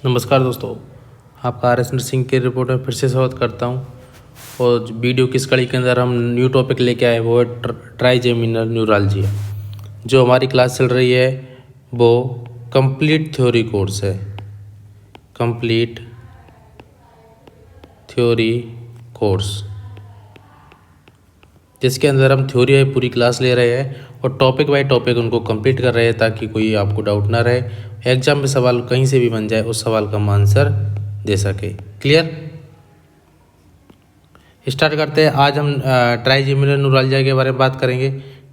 नमस्कार दोस्तों, आपका आर एस नर्सिंग के रिपोर्ट में फिर से स्वागत करता हूं। और वीडियो की इस कड़ी के अंदर हम न्यू टॉपिक लेके आए वो है ट्राइजेमिनल न्यूरalgia। जो हमारी क्लास चल रही है वो कंप्लीट थ्योरी कोर्स है, कंप्लीट थ्योरी कोर्स, जिसके अंदर हम थ्योरी पूरी क्लास ले रहे हैं और टॉपिक बाय टॉपिक उनको कंप्लीट कर रहे हैं ताकि कोई आपको डाउट ना रहे, एग्जाम में सवाल कहीं से भी बन जाए उस सवाल का हम आंसर दे सके। क्लियर? स्टार्ट करते हैं। आज हम ट्राइजेमिनल न्यूरalgia के बारे में बात करेंगे।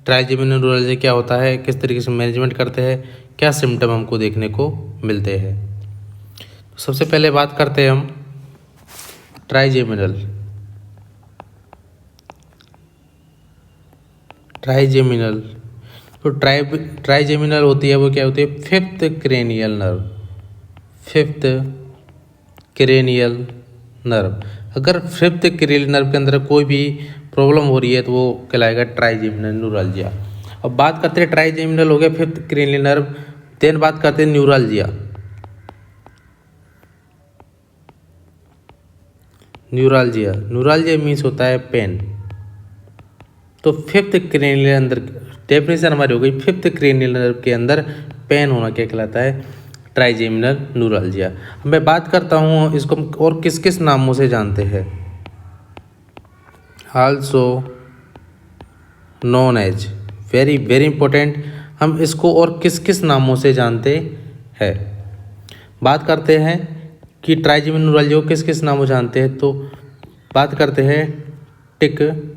ट्राइजेमिनल न्यूरalgia क्या होता है, किस तरीके से मैनेजमेंट करते हैं, क्या सिम्टम हमको देखने को मिलते हैं। तो सबसे पहले बात करते हैं हम ट्राइजेमिनल तो ट्राइजेमिनल होती है वो क्या होती है, फिफ्थ क्रेनियल नर्व। अगर फिफ्थ क्रेनियल नर्व के अंदर कोई भी प्रॉब्लम हो रही है तो वो कहलाएगा ट्राइजेमिनल न्यूरalgia। अब बात करते हैं ट्राइजेमिनल हो गया फिफ्थ क्रेनियल नर्व, देन बात करते हैं न्यूरalgia मीन्स होता है पेन। तो फिफ्थ क्रेनियल अंदर डेफिनेशन हमारी हो गई, फिफ्थ क्रेनियल नर्व के अंदर पेन होना क्या कहलाता है, ट्राइजेमिनल न्यूरalgia। मैं बात करता हूँ इसको और किस किस नामों से जानते हैं। Also known as, very very important, हम इसको और किस किस नामों से जानते हैं। बात करते हैं कि ट्राइजेमिनल न्यूरalgia को किस किस नामों जानते हैं, तो बात करते हैं टिक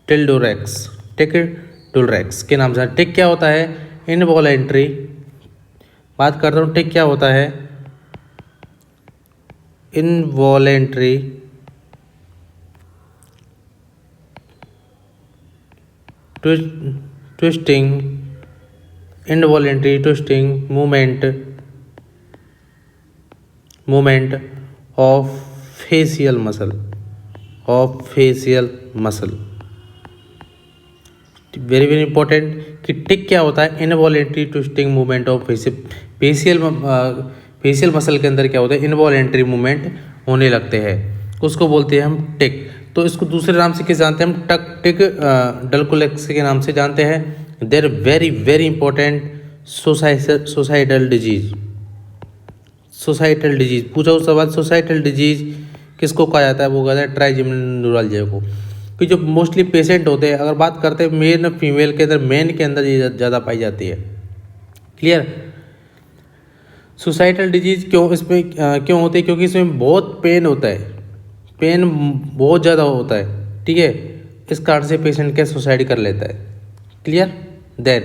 टिल्डोरेक्स के नाम से। टिक क्या होता है, इनवॉलेंट्री। बात करता हूँ टिक क्या होता है, involuntary twisting movement of facial muscle. Very very important कि टिक क्या होता है, involuntary twisting movement of facial muscle के अंदर क्या होता है, इनवॉलेंट्री मूवमेंट होने लगते हैं, उसको बोलते हैं हम टिक। तो इसको दूसरे नाम से किस जानते हैं हम, टिक डल्कुलेक्स के नाम से जानते हैं। There very very important societal disease पूछा उस सवाल, सोसाइटल डिजीज किसको कहा जाता है, वो कहा जाता है ट्राइजेमिनल न्यूरalgia को। कि जो मोस्टली पेशेंट होते हैं, अगर बात करते हैं मेन फीमेल के अंदर, मेन के अंदर ये ज़्यादा पाई जाती है। क्लियर? सोसाइटल डिजीज क्यों इसमें क्यों होती है, क्योंकि इसमें बहुत पेन होता है, पेन बहुत ज़्यादा होता है। ठीक है, इस कारण से पेशेंट क्या सुसाइड कर लेता है। क्लियर? देन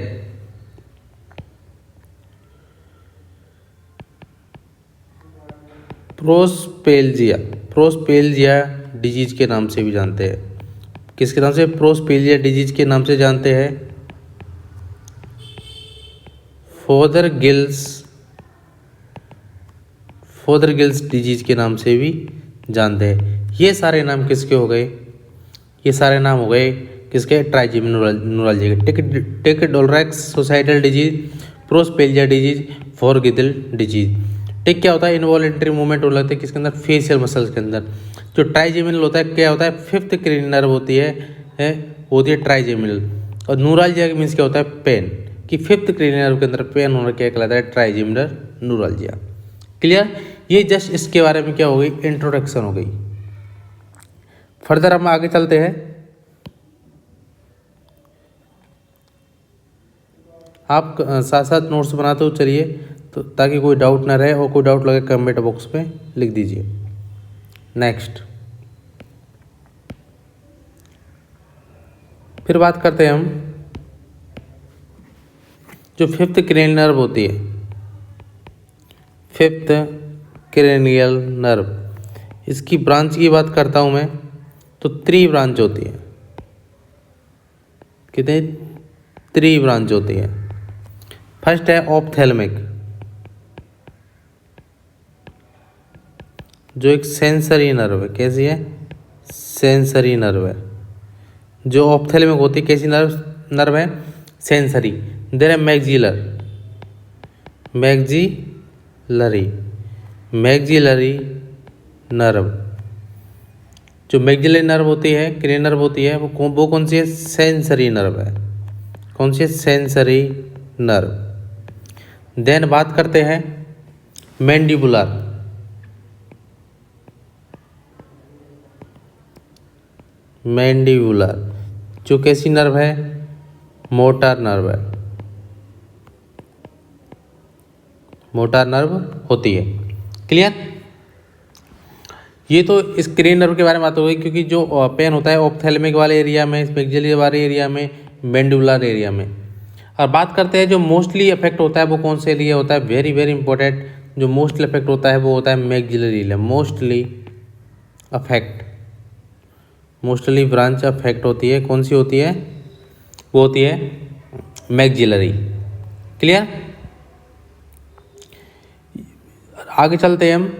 प्रोस्पेल्जिया डिजीज के नाम से भी जानते हैं। किसके नाम से, प्रोस्पेल्जिया डिजीज के नाम से जानते हैं। फोदरगिल्स डिजीज के नाम से भी जानते हैं। ये सारे नाम किसके हो गए, ये सारे नाम हो गए किसके, ट्राइजेमिनल न्यूरalgia के। टिक-डोलरेक्स सोसाइटल डिजीज, प्रोस्पेल्जिया डिजीज, फोरगिल डिजीज। टिक क्या होता है, इनवॉलेंट्री मूवमेंट हो लगता है किसके अंदर, फेशियल मसल्स के अंदर। जो ट्राइजेमिनल होता है क्या होता है, फिफ्थ क्रेनियल नर्व होती है ट्राइजेमिनल। और न्यूरalgia मीन्स क्या होता है, पेन। कि फिफ्थ क्रेनियल नर्व के अंदर पेन होना क्या कहलाता है, ट्राइजेमिनल न्यूरalgia। क्लियर? ये जस्ट इसके बारे में क्या हो गई, इंट्रोडक्शन हो गई। फर्दर हम आगे चलते हैं। आप साथ साथ नोट्स बनाते हो चलिए, तो ताकि कोई डाउट ना रहे, और कोई डाउट लगे कमेंट बॉक्स में लिख दीजिए। नेक्स्ट फिर बात करते हैं हम जो फिफ्थ क्रेनियल नर्व होती है, फिफ्थ क्रेनियल नर्व, इसकी ब्रांच की बात करता हूं मैं, तो 3 ब्रांच होती है। कितने, 3 ब्रांच होती है। फर्स्ट है ऑप्थेल्मिक, जो एक सेंसरी नर्व है। कैसी है, सेंसरी नर्व है। जो ऑप्थेल्मिक होती है कैसी नर्व, नर्व है? सेंसरी। देन है मैक्सिलर, मैक्सिलरी नर्व। जो मैक्सिलरी नर्व होती है, क्रेनियल नर्व होती है, वो कौन सी है? सेंसरी नर्व है। कौन सी है? Sensory nerve. देन बात करते हैं मैंडिबुलर, जो कैसी नर्व है? मोटर नर्व है, मोटर नर्व होती है। क्लियर? ये तो इस क्रेनियल नर्व के बारे में बात हो गई, क्योंकि जो पेन होता है ऑप्थेल्मिक वाले एरिया में, मैक्सिलरी वाले एरिया में, मैंडिबुलर एरिया में। और बात करते हैं जो मोस्टली इफेक्ट होता है वो कौन से एरिया होता है? वेरी वेरी इंपॉर्टेंट, जो मोस्टली इफेक्ट होता है वो होता है maxillary area. Mostly branch affect होती है, कौन सी होती है? वो होती है मैक्सिलरी। क्लियर? आगे चलते हैं हम।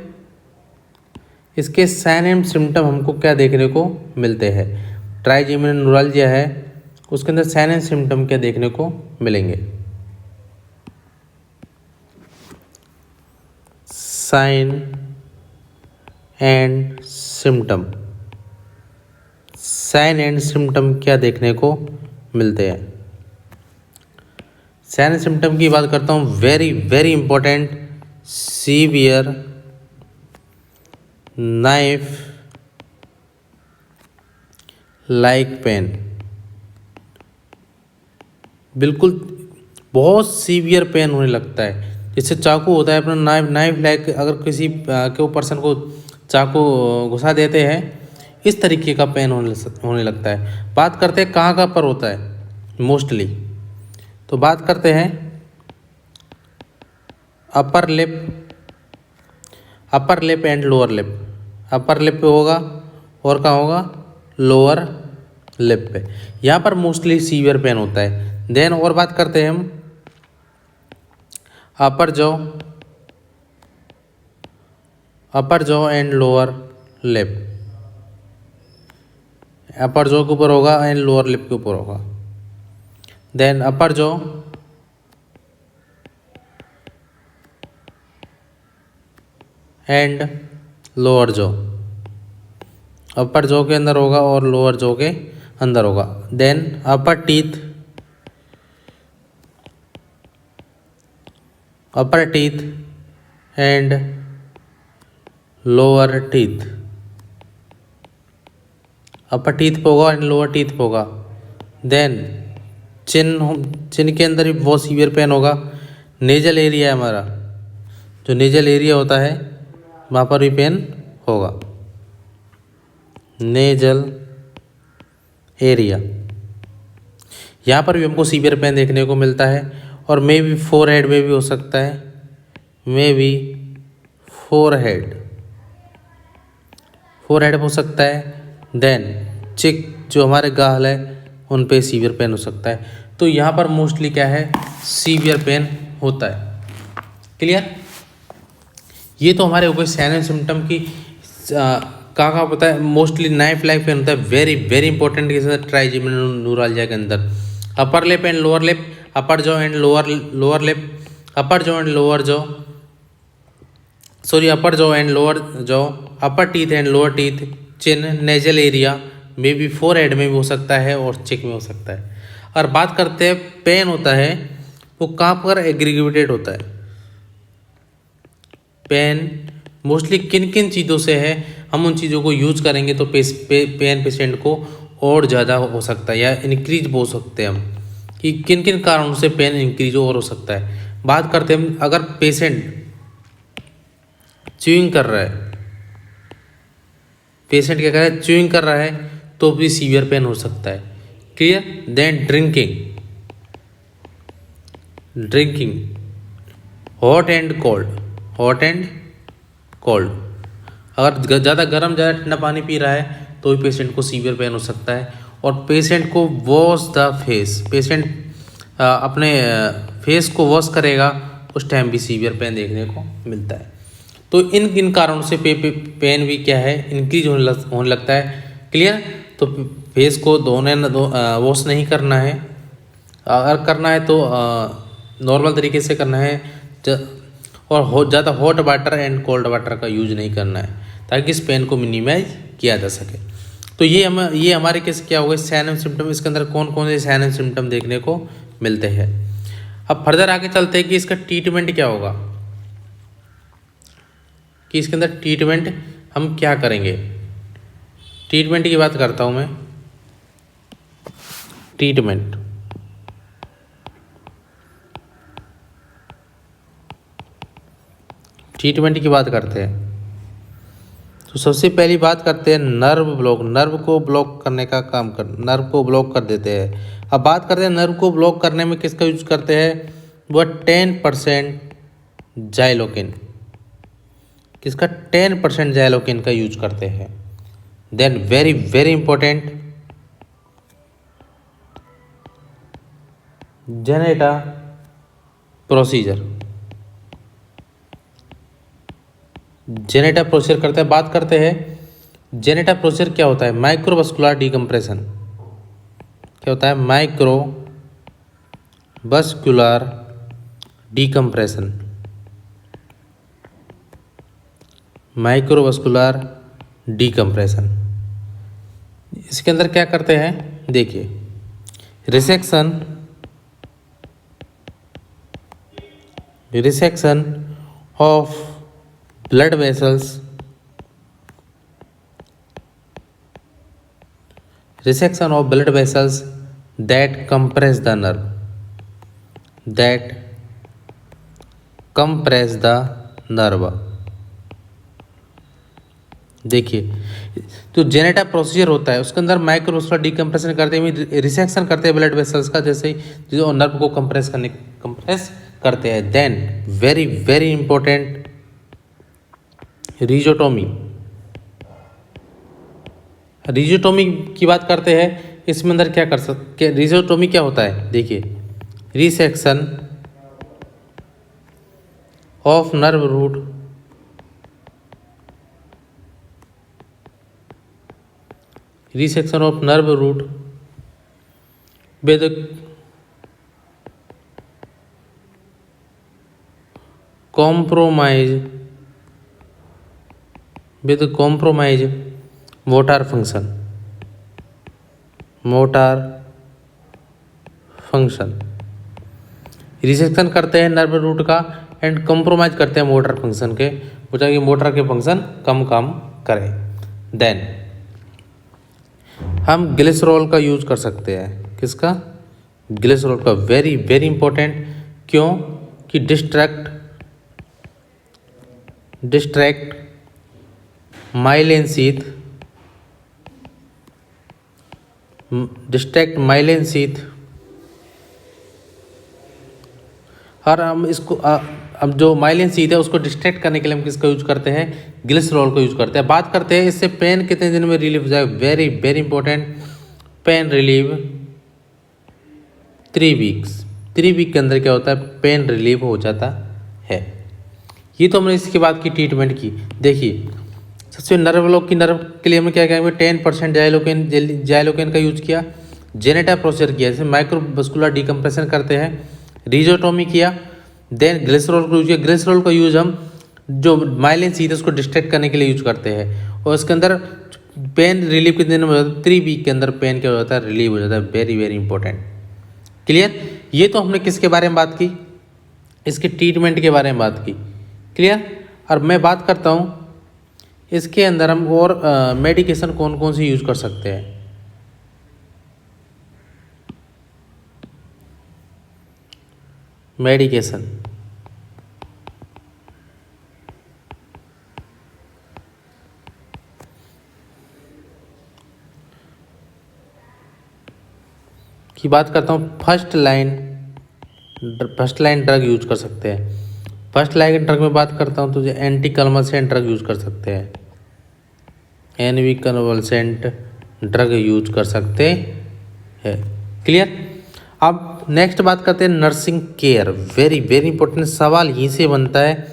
इसके साइन एंड सिम्टम हमको क्या देखने को मिलते हैं? ट्राइजेमिनल न्यूरल्जिया है, उसके अंदर साइन एंड सिम्टम क्या देखने को मिलेंगे? Sign and symptom, sign and symptom क्या देखने को मिलते हैं? साइन एंड सिम्टम की बात करता हूँ, very very important, severe knife like pain. बिल्कुल बहुत सीवियर पेन होने लगता है, जैसे चाकू होता है अपना नाइफ लाइक, अगर किसी के पर्सन को चाकू घुसा देते हैं, इस तरीके का पेन होने लगता है। बात करते हैं कहाँ पर होता है मोस्टली, तो बात करते हैं upper lip and lower lip. Upper lip पे होगा और कहाँ होगा? लोअर लिप पे। यहाँ पर मोस्टली सीवियर पेन होता है। देन और बात करते हैं हम upper jaw and lower lip. Upper jaw के ऊपर होगा एंड लोअर लिप के ऊपर होगा। Then upper jaw and lower jaw, upper jaw के अंदर होगा और लोअर जॉ के अंदर होगा। Then upper teeth and lower teeth, upper teeth पे होगा एंड लोअर टीथ पे होगा। देन चिन के अंदर भी बहुत सीवियर पेन होगा। नेजल एरिया है हमारा, जो नेजल एरिया होता है वहाँ पर भी पेन होगा, नेजल एरिया। यहाँ पर भी हमको सीवियर पेन देखने को मिलता है। और मे बी फोरहेड में भी हो सकता है, मे बी फोरहेड हो सकता है। देन चिक जो हमारे गाल है उन पे सीवियर पेन हो सकता है। तो यहाँ पर मोस्टली क्या है? सीवियर पेन होता है। क्लियर? ये तो हमारे हो गए साइन एंड सिम्टम की। कहाँ पता है? मोस्टली नाइफ लाइक पेन होता है, very very important trigeminal neuralgia के अंदर। Upper lip and lower lip, upper jaw and lower lip, upper jaw and lower jaw, upper jaw and lower jaw, upper teeth and lower teeth, chin, nasal area, may be forehead में भी हो सकता है और चिक में हो सकता है। और बात करते हैं पेन होता है वो कहाँ पर एग्रीगेटेड होता है? पेन मोस्टली किन किन चीज़ों से है, हम उन चीज़ों को यूज करेंगे तो पेन पेशेंट को और ज़्यादा हो सकता है या इंक्रीज बोल सकते हैं हम कि किन किन कारणों से पेन इंक्रीज और हो सकता है। बात करते हैं हम, अगर पेशेंट च्यूइंग कर रहा है, पेशेंट क्या कर रहा है? च्यूइंग कर रहा है तो भी सीवियर पेन हो सकता है। Clear? Then drinking hot and cold, अगर ज़्यादा गर्म ज़्यादा ठंडा पानी पी रहा है तो भी पेशेंट को सीवियर पेन हो सकता है। और पेशेंट को वॉश द फेस, पेशेंट अपने फेस को वॉश करेगा उस टाइम भी सीवियर पेन देखने को मिलता है। तो इन कारणों से पेन भी क्या है? इंक्रीज होने लगता है। क्लियर? तो फेस को वॉश नहीं करना है, अगर करना है तो नॉर्मल तरीके से करना है, और ज़्यादा hot water and cold water का यूज नहीं करना है, ताकि इस पेन को मिनिमाइज किया जा सके। तो ये हमारे किस क्या हो गए साइन एंड सिम्टम। इसके अंदर कौन कौन से साइन एंड सिम्टम देखने को मिलते हैं। अब फर्दर आगे चलते हैं कि इसका ट्रीटमेंट क्या होगा, कि इसके अंदर ट्रीटमेंट हम क्या करेंगे। ट्रीटमेंट की बात करता हूँ मैं। ट्रीटमेंट की बात करते हैं तो सबसे पहली बात करते हैं नर्व ब्लॉक। नर्व को ब्लॉक करने का काम कर, नर्व को ब्लॉक कर देते हैं। अब बात करते हैं नर्व को ब्लॉक करने में किसका यूज करते हैं, वह 10% जाइलोकिन, किसका 10% जाइलोकिन का यूज करते हैं। Then very very important Jannetta procedure. Jannetta procedure करते हैं, बात करते हैं जेनेटा प्रोसीजर क्या होता है। माइक्रोवस्कुलर डिकम्प्रेशन क्या होता है, माइक्रोवस्कुलर डिकम्प्रेशन, माइक्रोवस्कुलर डिकम्प्रेशन। इसके अंदर क्या करते हैं, देखिए resection of blood vessels, resection of blood vessels that compress the nerve, that compress the nerve। देखिए तो जेनेटा प्रोसीजर होता है, उसके अंदर माइक्रोवस्कुलर डिकम्प्रेशन करते हैं, रिसेक्शन करते हैं ब्लड वेसल्स का, जैसे जो नर्व को कंप्रेस करते हैं। Then very very important rhizotomy. Rhizotomy की बात करते हैं, इसमें अंदर क्या कर सकते, रिजोटोमी क्या होता है, देखिए resection of nerve root, resection of nerve root with compromise motor function. Resection करते हैं नर्व रूट का एंड कंप्रोमाइज करते हैं मोटर फंक्शन के, ताकि मोटर के फंक्शन कम काम करें। देन हम ग्लिसरॉल का यूज कर सकते हैं, किसका, ग्लिसरॉल का। वेरी वेरी इंपॉर्टेंट, क्यों कि डिस्ट्रैक्ट माइलिन शीथ, और हम इसको अब जो माइलिन शीथ है उसको डिस्ट्रैक्ट करने के लिए हम किसका यूज करते हैं, ग्लिसरॉल को यूज करते हैं। बात करते हैं इससे पेन कितने दिन में रिलीव हो जाए। Very very important, pain relieve 3 weeks. 3 week के अंदर क्या होता है, पेन रिलीव हो जाता है। ये तो हमने इसके बाद की ट्रीटमेंट की। देखिए सबसे नर्व ब्लॉक की नर्व के लिए हमने क्या किया, 10% जाइलोकेन का यूज किया, जेनेटा प्रोसीजर किया, जैसे माइक्रोवस्कुलर डिकम्प्रेशन करते हैं, रिजोटोमी किया, देन ग्लिसरॉल को यूज किया। ग्लिसरॉल का यूज हम जो माइलिन शीथ है उसको डिस्ट्रैक्ट करने के लिए यूज करते हैं, और इसके अंदर पेन रिलीव कितने दिन में हो जाता है, 3 वीक के अंदर पेन क्या हो जाता है, रिलीव हो जाता है। Very very important, clear. ये तो हमने किसके बारे में बात की, इसके ट्रीटमेंट के बारे में बात की, क्लियर। और मैं बात करता हूँ इसके अंदर हम और मेडिकेशन कौन कौन सी यूज कर सकते हैं। मेडिकेशन की बात करता हूँ, फर्स्ट लाइन ड्रग यूज कर सकते हैं। फर्स्ट लाइन ड्रग में बात करता हूँ तो जो एंटी कन्वल्सेंट ड्रग यूज कर सकते हैं, एनवी कन्वल्सेंट ड्रग यूज कर सकते हैं, क्लियर। अब नेक्स्ट बात करते हैं nursing care. Very very important सवाल यहीं से बनता है,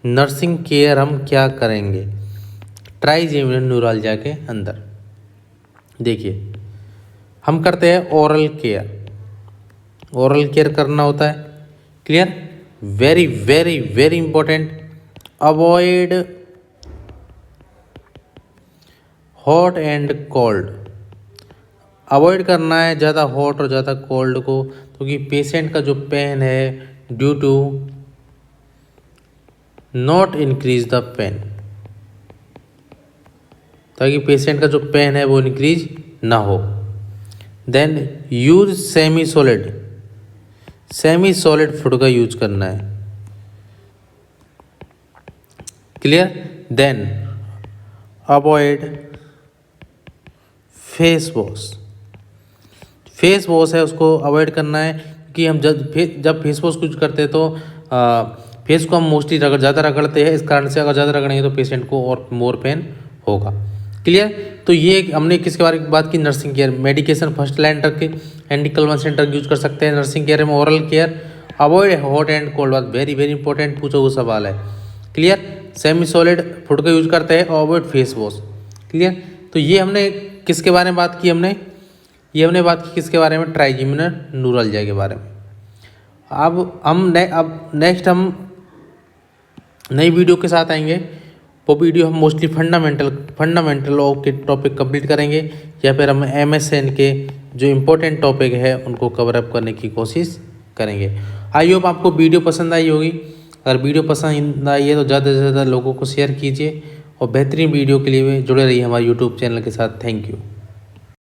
नर्सिंग केयर हम क्या करेंगे ट्राइजेमिनल न्यूरालजिया के अंदर। देखिए हम करते हैं ओरल केयर, ओरल केयर करना होता है। Clear, very very very important. Avoid hot and cold, avoid करना है ज़्यादा हॉट और ज़्यादा कोल्ड को, क्योंकि पेशेंट का जो पेन है due to not increase the pain, ताकि पेशेंट का जो पेन है वो इंक्रीज ना हो। Then use semi solid, semi solid food का यूज करना है। Clear. Then avoid face wash, face wash है उसको अवॉइड करना है, क्योंकि हम जब फेस वॉश यूज करते हैं तो फेस को हम मोस्टली ज़्यादा रगड़ते हैं, इस कारण से अगर ज़्यादा रगड़ेंगे तो पेशेंट को और मोर पेन होगा। क्लियर। तो ये हमने किसके बारे में बात की, nursing care. Medication first line drug के एंटी कन्वल्सेंट ड्रग यूज कर सकते हैं नर्सिंग केयर में। Oral care, avoid hot and cold, बात वेरी वेरी इंपॉर्टेंट पूछा हुआ सवाल है। क्लियर। सेमी सॉलिड फूड का यूज करते हैं और अवॉइड फेस वॉश। क्लियर। तो ये हमने किसके बारे में बात की, हमने बात की किसके बारे में, ट्राइजेमिनल न्यूरल्जिया के बारे में। अब नेक्स्ट हम नई वीडियो के साथ आएंगे। वो वीडियो हम मोस्टली फंडामेंटल लॉ के टॉपिक कंप्लीट करेंगे, या फिर हम MSN के जो इम्पोर्टेंट टॉपिक है उनको कवर अप करने की कोशिश करेंगे। आई होप आपको वीडियो पसंद आई होगी। अगर वीडियो पसंद आई है तो ज़्यादा से ज़्यादा लोगों को शेयर कीजिए, और बेहतरीन वीडियो के लिए जुड़े रहिए हमारे यूट्यूब चैनल के साथ। Thank you.